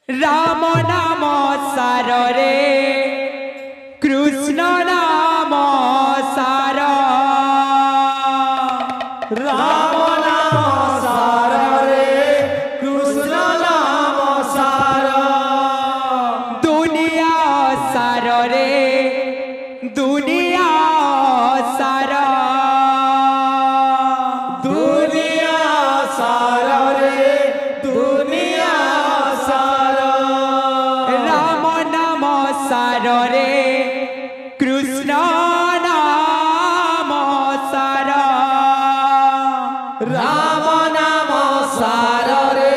राम नाम सार रे कृष्ण नाम सार राम नाम सार रे कृष्ण नाम सार दुनिया सार रे दुनिया सार दुनिया सार रे दुनिया सार राम नाम सार रे कृष्ण नाम सार राम नाम सार रे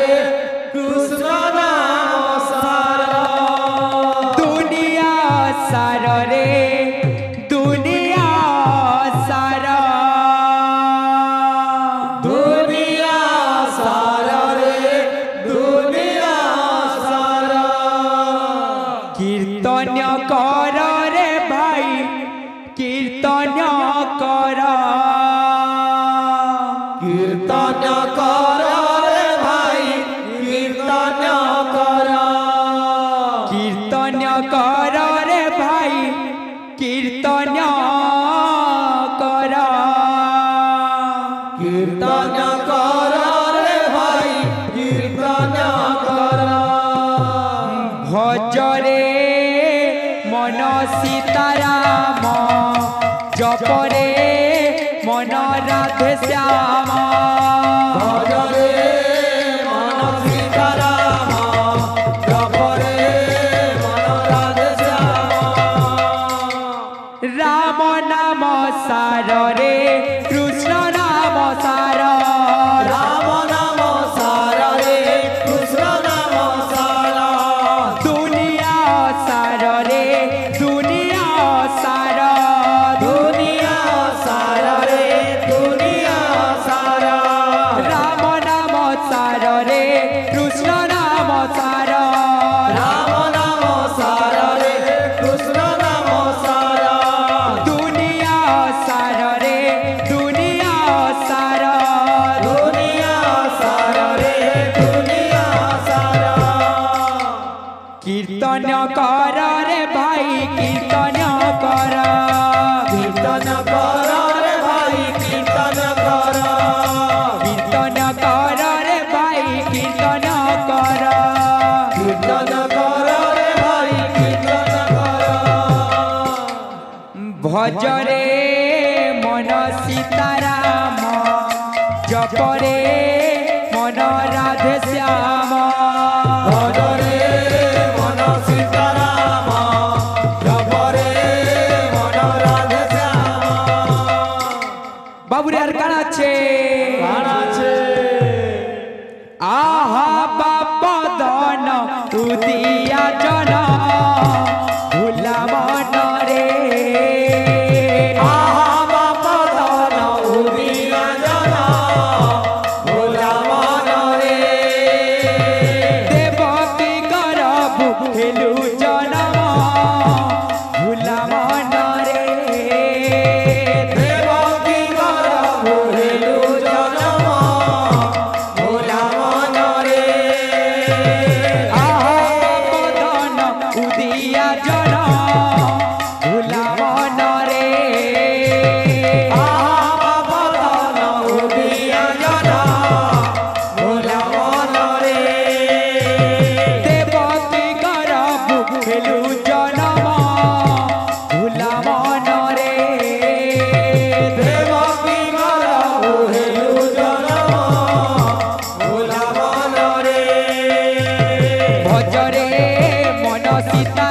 कृष्ण नाम सार दुनिया सार रे दुनिया सार दुनिया सार रे दुनिया सार कीर्तन कर रे भाई कीर्तन कर कीर्तन कर रे भाई कीर्तन कर कीर्तन कर रे भाई कीर्तन कर कीर्तन कर रे भाई कीर्तन कर भज रे मन सीताराम जप रे मन राधे श्याम भज रे मन सीताराम जप रे मन राधे श्याम राम नाम सार रे कृष्ण नाम सार राम नाम सार रे कृष्ण नाम सार दुनिया सार रे दुनिया सार दुनिया सार रे दुनिया सार राम नाम सार रे कृष्ण नाम सार राम नाम सार रे कृष्ण नाम सार दुनिया सार रे दुनिया सार दुनिया सार रे दुनिया सार कीर्तन कर रे भाई कीर्तन कर कीर्तन कर रे भाई कीर्तन कर कीर्तन कर रे भाई कीर्तन कर कीर्तन कर रे भाई कीर्तन कर भज रे मन सीताराम जप रे मन राधे श्याम भज रे मन सीताराम जप रे मन राधे श्याम बाबुरे আর কার আছে গান আছে आहा बाबा दन उदिया जन भूला मन रे आहा बाबा धन उदिया जन भोला मन रे देवकी गर्भ खेलु जनम भूला मन रे देवकी गर्भ हेलु जनम भोला मन रे आहा बाबा दन उदिया जन भूला मन रे आहा बाबा धन उदिया जन भोला मन रे देवकी गर्भ खेलु जनम भूला मन रे देवकी गर्भ हेलु जनम भोला मन रे भज रे मन सीता